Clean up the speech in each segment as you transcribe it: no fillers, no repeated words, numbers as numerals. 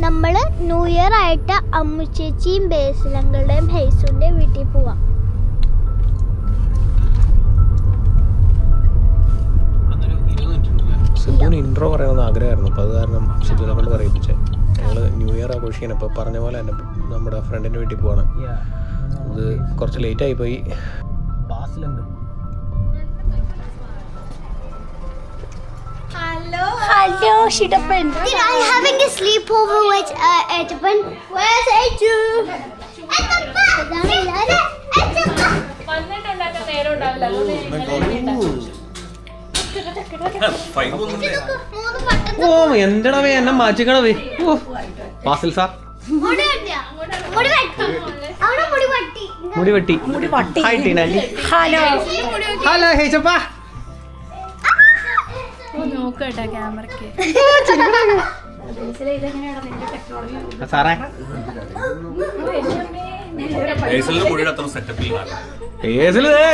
നമ്മൾ new year ആയിട്ട് അമ്മുച്ചേച്ചിയും ബേസിലങ്ങളുടെയും ഹൈസുവിൻ്റെ വീട്ടിൽ പോവാം. സിദ്ധുവിന് ഇൻട്രോ പറയണമെന്ന് ആഗ്രഹമായിരുന്നു. അപ്പോൾ അത് കാരണം സിദ്ധുവിനെ കൊണ്ട് പറയിപ്പിച്ചേ. ഞങ്ങൾ ന്യൂ ഇയർ ആഘോഷിക്കാൻ ഇപ്പോൾ പറഞ്ഞ പോലെ തന്നെ നമ്മുടെ ഫ്രണ്ടിൻ്റെ വീട്ടിൽ പോവാണ്. അത് കുറച്ച് ലേറ്റായി പോയി. Hello, Shitapan. I'm having a sleepover with Shitapan. Where's Eju? ഓ എന്തടവേ എന്നെ മാറ്റിക്കണവേ. ഓ ഫാസിൽ സാർ മുടി വെട്ടി. ഹായ് ടീനാൻഡി. ഹലോ ഹലോ ഹേച്ചപ്പാ. നോക്കട്ടെ ക്യാമറക്ക് സാറേ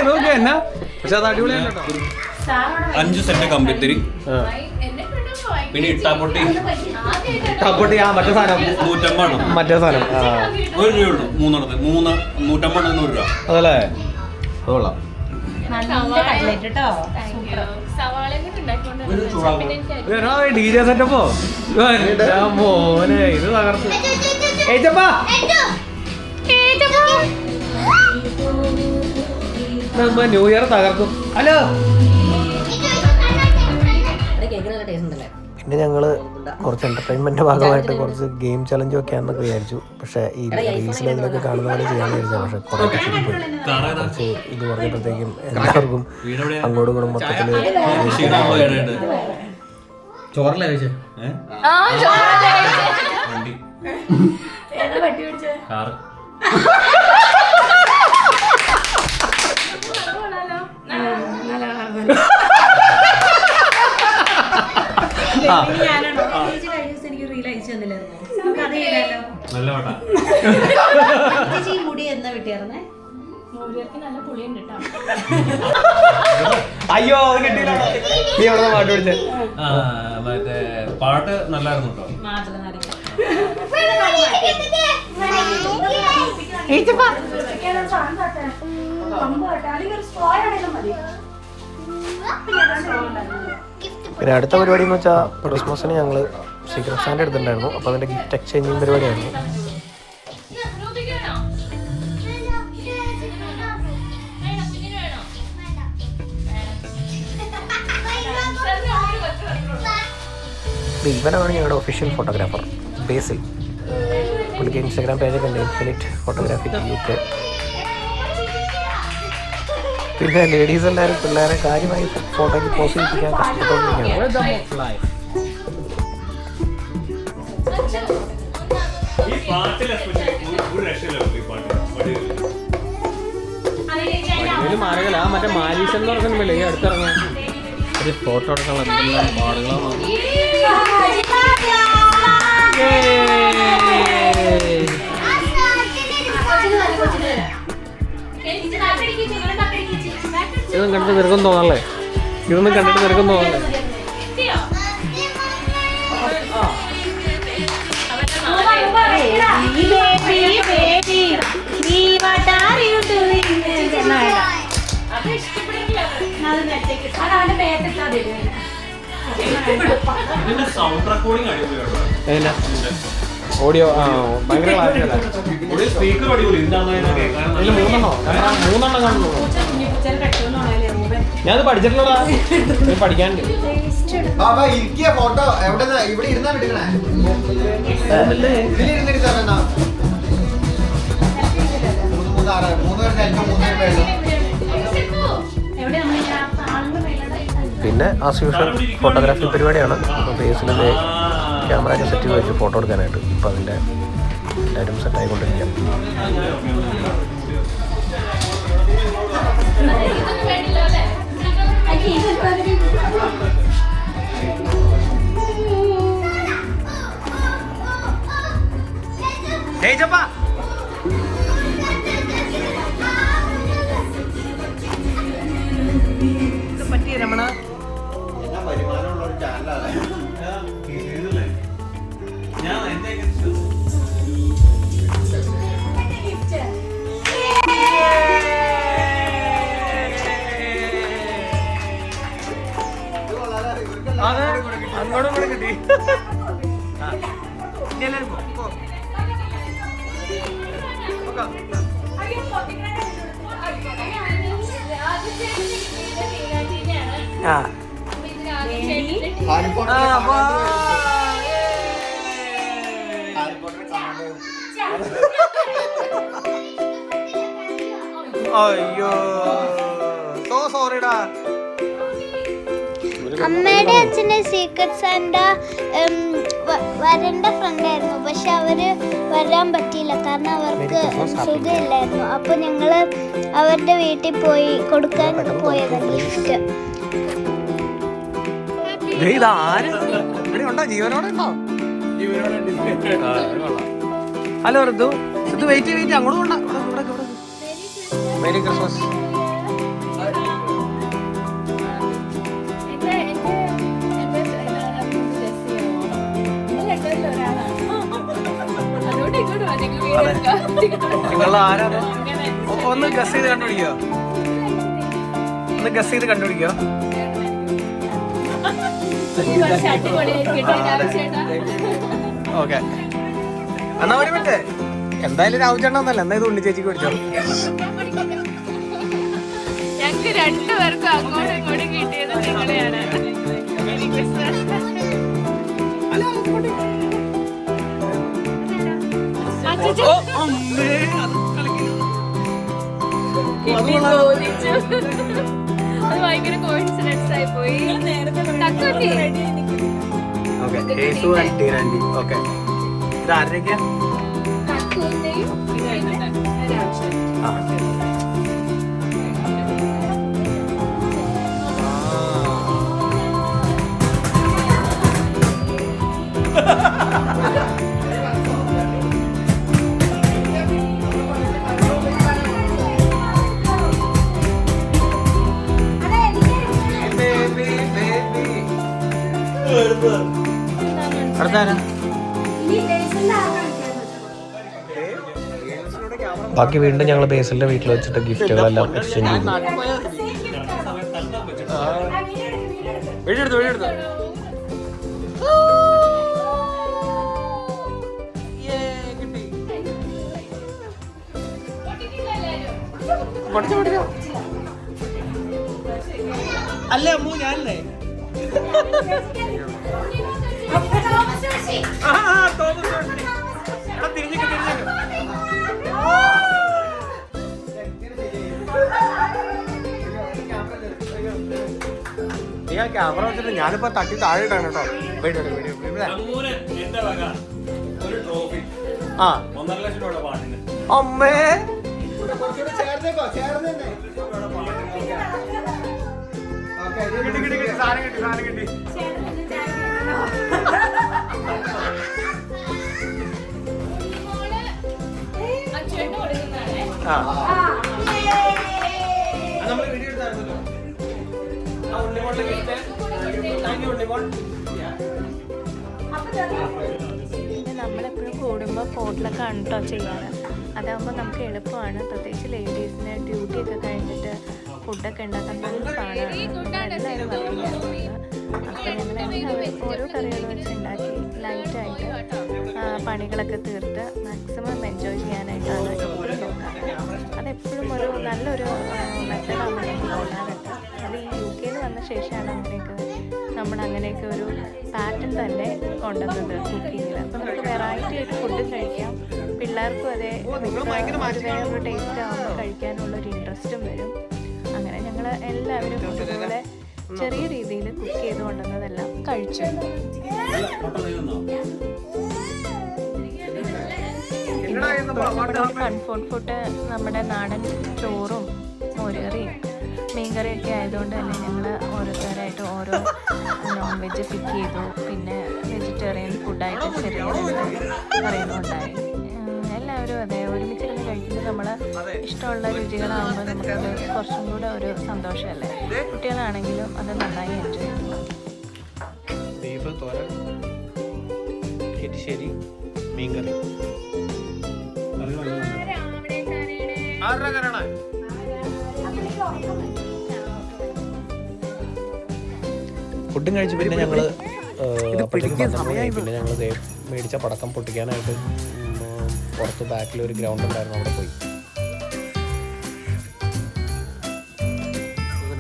നോക്കിയ എന്നാ പക്ഷെ അത് അടിപൊളിയാണ് കേട്ടോ. 5 സെറ്റ് കമ്പിത്തിരി പിന്നെ ഇട്ടാപ്പൊട്ടി ആ മറ്റേ സാധനം 150 മറ്റേ സാധനം 1 രൂപയുള്ളൂ. 3 150 100 രൂപ. അതല്ലേ അത് കൊള്ളാം. ഡി ജെ സെറ്റപ്പോ മോനെ ഇത് തകർത്തു. ന്യൂ ഇയർ തകർക്കും. ഹലോ പിന്നെ ഞങ്ങൾ കുറച്ച് എൻ്റർടൈൻമെൻറ്റ് ഭാഗമായിട്ട് കുറച്ച് ഗെയിം ചലഞ്ച് വെക്കാമെന്നൊക്കെ വിചാരിച്ചു. പക്ഷേ ഈ റീൽസിൽ ഇതിലൊക്കെ കാണുന്ന പോലെ ചെയ്യാമെന്ന് വിചാരിച്ചാൽ പക്ഷേ കുറേ കുറച്ച് ഇത് പറഞ്ഞപ്പോഴത്തേക്കും എല്ലാവർക്കും അങ്ങോട്ടും ഇങ്ങോട്ടും മൊത്തത്തിൽ ചോറല്ലേ കഴിച്ചേ കാറ് അയ്യോ കിട്ടിയില്ല. നീ എവിടെ പാട്ട് പിടിച്ചേ? മറ്റേ പാട്ട് നല്ലായിരുന്നു കേട്ടോ. പിന്നെ അടുത്ത പരിപാടി എന്ന് വെച്ചാൽ ക്രിസ്മസിന് ഞങ്ങൾ സീക്രട്ട് സാൻഡ എടുത്തിട്ടുണ്ടായിരുന്നു. അപ്പോൾ അതിൻ്റെ ഗിഫ്റ്റ് എക്സ്ചേഞ്ചിങ് പരിപാടിയായിരുന്നു. ഇവനാണ് ഞങ്ങളുടെ ഒഫീഷ്യൽ ഫോട്ടോഗ്രാഫർ ബേസിൽ. പുള്ളിക്ക് ഇൻസ്റ്റാഗ്രാം പേജൊക്കെ ഉണ്ട്, ഇൻഫിനിറ്റ് ഫോട്ടോഗ്രാഫി UK. പിന്നെ ലേഡീസ് എല്ലാവരും പിള്ളേരെ കാര്യമായി ഫോട്ടോയ്ക്ക് പോസ്റ്റ് ചെയ്യിപ്പിക്കാൻ കഷ്ടപ്പെട്ടുകൊണ്ടിരിക്കുകയാണ്. മാറുകല മറ്റേ മാരീസ് എന്ന് പറഞ്ഞില്ലേ ഈ അടുത്തിറങ്ങാൻ ഒരു ഫോട്ടോ എടുക്കാനുള്ള എന്തെല്ലാം പാടുകളാണ്. ഇതൊന്നും കണ്ടിട്ട് നിരക്കം തോന്നല്ലേ? ഇതൊന്നും കണ്ടിട്ട് നിരക്കം തോന്നല്ലേ? ഓഡിയോ ഭയങ്കര മൂന്നെണ്ണം കാണുന്നു. ഞാനത് പഠിച്ചിട്ടുള്ളതാ, പഠിക്കാനുണ്ട്. ഫോട്ടോ എവിടെ ഇവിടെ ഇരുന്നാ എടുക്കണേ? പിന്നെ ആസ് യൂഷ്വൽ ഫോട്ടോഗ്രാഫി പരിപാടിയാണ്. അപ്പോൾ ബേസിലെ ക്യാമറ ഒക്കെ സെറ്റ് വെച്ച് ഫോട്ടോ എടുക്കാനായിട്ട് ഇപ്പോൾ അതിൻ്റെ എല്ലാവരും സെറ്റായിക്കൊണ്ടിരിക്കുകയാണ്. പറ്റിയ രമണ വരുമാനമുള്ള ഒരു ചാനലാണ്. ഞാൻ അവിടെ കൂടെ കിട്ടി. ഇനി എല്ലാവരും പോ. ആ അയ്യോ സോ സോറിടാ. അമ്മയുടെ അച്ഛൻ്റെ സീക്രട്ട് സാന്റ വരേണ്ട ഫ്രണ്ടായിരുന്നു, പക്ഷെ അവര് വരാൻ പറ്റിയില്ല കാരണം അവർക്ക് സുഖമില്ലായിരുന്നു. അപ്പൊ ഞങ്ങള് അവരുടെ വീട്ടിൽ പോയി കൊടുക്കാൻ പോയതാണ് ഗിഫ്റ്റ്. ഉണ്ടോ ജീവനോടെ ഉണ്ടോ? ഹലോ ഋതു, ഋതു വെയിറ്റ് അങ്ങോട്ട് കൊണ്ട. Merry Christmas. നിങ്ങൾ ആരാണ്? ഒന്ന് ഗസ് ചെയ്ത് കണ്ടുപിടിക്കോ? ഒന്ന് ഗസ് ചെയ്ത് കണ്ടുപിടിക്കോ? ഓക്കെ എന്നാ ഒരു മിനിറ്റ്. എന്തായാലും രാവുചേട്ടനൊന്നല്ല, എന്നാ ഇത് ഉണ്ണി ചേച്ചിക്ക് പിടിച്ചോ. ഞങ്ങൾക്ക് രണ്ടുപേർക്കും അങ്ങോട്ടും ഇങ്ങോട്ടും കിട്ടിയത് നിങ്ങളെയാണ്. അത് ഭയങ്കര കോയിൻസിഡൻസ് ആയി പോയി. ഇത് ആരുടെയൊക്കെയാ? ബാക്കി വീണ്ടും ഞങ്ങൾ ബേസിലിന്റെ വീട്ടിൽ വെച്ചിട്ട് ഗിഫ്റ്റുകളെല്ലാം എക്സ്ചേഞ്ച് ചെയ്തു. അല്ലേ അമ്മു, ഞാനല്ലേ? ക്യാമറ വെച്ചിട്ട് ഞാനിപ്പോ തട്ടി താഴെ ഇട്ടാണ് കേട്ടോ. ആ അമ്മേ നമ്മളെപ്പോഴും കൂടുമ്പോൾ പോട്ടിലൊക്കെയാണ് കേട്ടോ ചെയ്യാറ്. അതാകുമ്പോൾ നമുക്ക് എളുപ്പമാണ്. പ്രത്യേകിച്ച് ലേഡീസിന് ഡ്യൂട്ടിയൊക്കെ കഴിഞ്ഞിട്ട് ഫുഡൊക്കെ ഉണ്ടാക്കാൻ നല്ല പാടാണ്. എല്ലാവരും വർക്കിംഗ്. അപ്പോൾ ഞങ്ങളെല്ലാവരും ഓരോ കറികൾ വെച്ച് ഉണ്ടാക്കി ലൈറ്റായിട്ട് പണികളൊക്കെ തീർത്ത് മാക്സിമം എൻജോയ് ചെയ്യാനായിട്ടാണ് എപ്പോഴും നോക്കാറ്. അതെപ്പോഴും ഒരു നല്ലൊരു മെത്തേഡാണ് നമുക്ക് തോന്നാറുണ്ട്. അത് ഈ UK വന്ന ശേഷമാണ് അങ്ങനെയൊക്കെ ഒരു പാറ്റേൺ തന്നെ കൊണ്ടുവന്നത് കുക്കിങ്ങിൽ. അപ്പോൾ നമുക്ക് വെറൈറ്റി ആയിട്ട് ഫുഡും കഴിക്കാം, പിള്ളേർക്കും അതേ വേറൊരു ടേസ്റ്റ് ആകുമ്പോൾ കഴിക്കാനുള്ളൊരു ഇൻട്രസ്റ്റും വരും. അങ്ങനെ ഞങ്ങൾ എല്ലാവരും ഇതുപോലെ ചെറിയ രീതിയിൽ കുക്ക് ചെയ്ത് കൊണ്ടുവന്നതെല്ലാം കഴിച്ചു. കംഫർട്ട് ഫുഡ് നമ്മുടെ നാടൻ ചോറും മോരുകറിയും മീൻകറിയൊക്കെ ആയതുകൊണ്ട് തന്നെ ഞങ്ങൾ ഓരോരുത്തരായിട്ട് ഓരോ നോൺ വെജ് പിക്ക് ചെയ്തു. പിന്നെ വെജിറ്റേറിയൻ ഫുഡായിട്ട് ചെറിയ കറികളും ഉണ്ടായി. എല്ലാവരും അതെ ഒരുമിച്ചിരുന്ന് കഴിക്കുമ്പോൾ നമ്മൾ ഇഷ്ടമുള്ള രുചികളാകുമ്പോൾ നമുക്കത് കുറച്ചും കൂടെ ഒരു സന്തോഷമല്ലേ. കുട്ടികളാണെങ്കിലും അത് നന്നായി എൻജോയ് ചെയ്തു. ബീഫ് തോരൻ, എരിശ്ശേരി, മീൻകറി. ഫുഡും കഴിച്ച് പിന്നെ ഞങ്ങൾ അപ്പോഴത്തേക്കും 12 മണിയായി. പിന്നെ ഞങ്ങൾ മേടിച്ച പടക്കം പൊട്ടിക്കാനായിട്ട് പുറത്ത് ബാക്കിലൊരു ഗ്രൗണ്ട് ഉണ്ടായിരുന്നു, അവിടെ പോയി.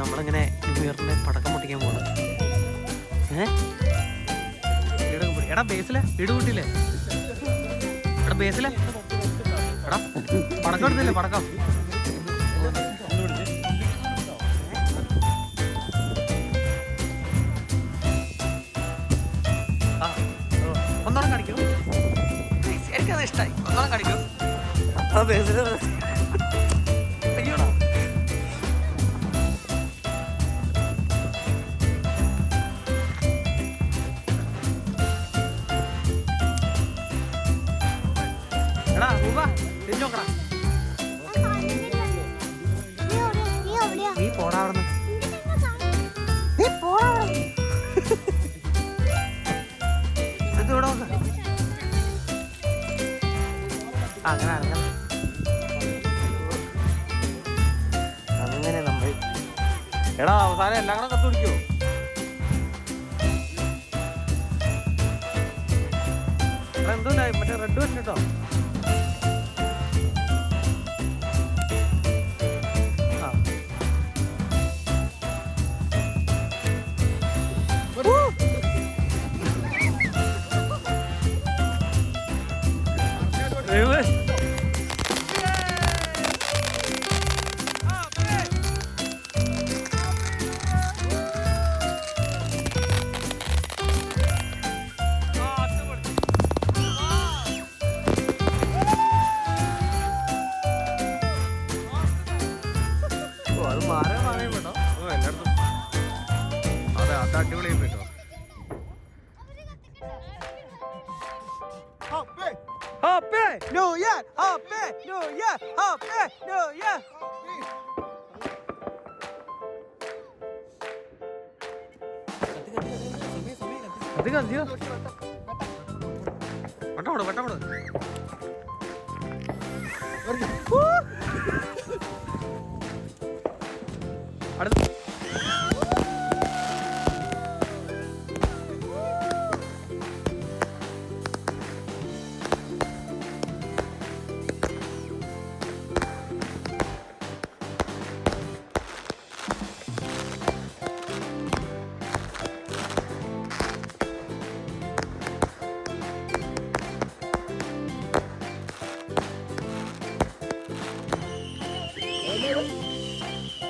നമ്മളിങ്ങനെ ന്യൂ ഇയറിൻ്റെ പടക്കം പൊട്ടിക്കാൻ പോകണം. എടാ ബേസിലെ വീട് കൂട്ടിയില്ലേ? എടാ ബേസിലെ എടാ പടക്കം എടുത്തില്ലേ? പടക്കം ഒന്നോളം കാണിക്കൂ. എനിക്കത് ഇഷ്ടമായി. ഒന്നോളം കാണിക്കൂ. ആ ബേസിലെ അയ്യോടാ. എടാ ഊബ തിരിഞ്ഞു നോക്കടാ. നീ പോടാ അവിടുന്ന്. നീ പോടാ ഇവിടെ നോക്ക. അങ്ങനെ അങ്ങനെ നമ്മൾ എടാ അവസാനം എല്ലാം കൂടെ കത്ത് പിടിക്കുവോ? എടാ എന്തോ മറ്റേ റെഡ് വരണം കേട്ടോ. അത് മാറാൻ പറയാൻ കേട്ടോ. എല്ലായിടത്തും അതെ, അത് അടിപൊളിയായി കേട്ടോ. Happy New Year! Happy New Year! Happy New Year! അധികം അധികം വട്ടം വട്ടം അടുത്ത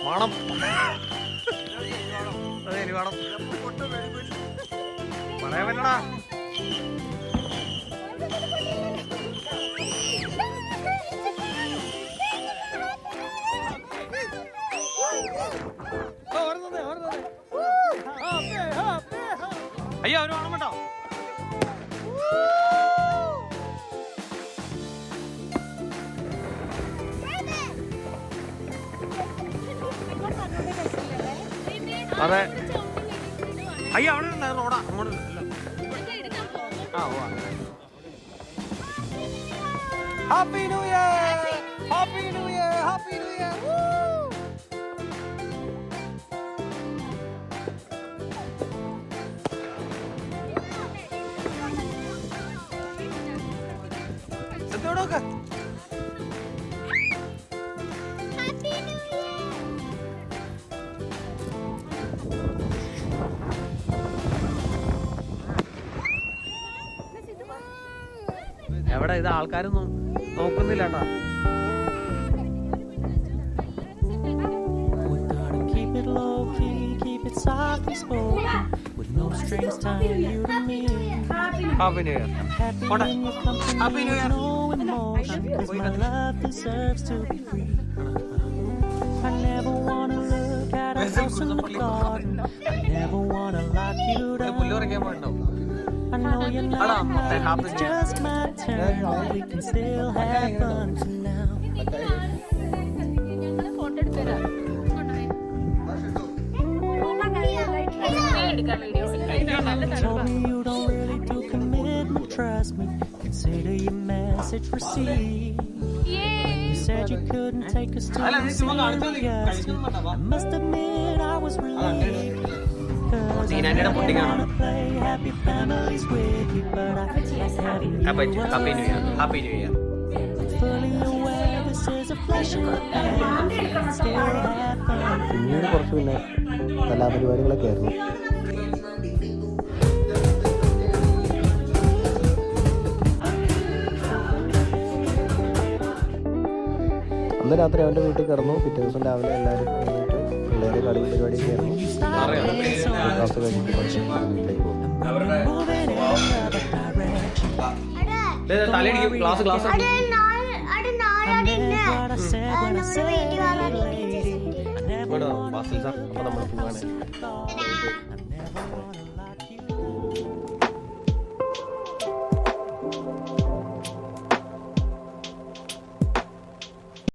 വേണം. അതെ ഇനി വേണം പറയാൻ പറ്റടാ. അയ്യോ അവര് വേണം കേട്ടോ. അതെ അയ്യോ അവിടെ ഉണ്ടായിരുന്നു റോഡാ അങ്ങോട്ട്. ആ ഓ happy new year, happy new year, happy new year. എന്തോടൊക്കെ എവിടെ ഇത് ആൾക്കാരൊന്നും നോക്കുന്നില്ല കേട്ടോ. Happy new year. Happy new year. പുല്ല് പറിക്കാൻ പാടുണ്ടോ? I know you're not mine, it's just my turn. We can still have fun tonight. Told me you don't really do commitment, trust me. Consider your message received. You said you couldn't take us to the serious. I must admit I was relieved. സീനാൻറ്റിയുടെ പുട്ടിങ്ങാണോ? Happy new year. പിന്നീട് കുറച്ച് പിന്നെ കലാപരിപാടികളൊക്കെ ആയിരുന്നു. അന്ന് രാത്രി അവൻ്റെ വീട്ടിൽ കിടന്നു. പിറ്റേ ദിവസം രാവിലെ എല്ലാവരും കഴിഞ്ഞിട്ട് പിള്ളേരെ കളി പരിപാടിയൊക്കെ ആയിരുന്നു. ക്ലാസ് കഴിഞ്ഞിട്ട് കുറച്ച് വീട്ടിലേക്ക് പോകും. ക്ലാസ് അപ്പോൾ നമ്മൾ പോവാണ്.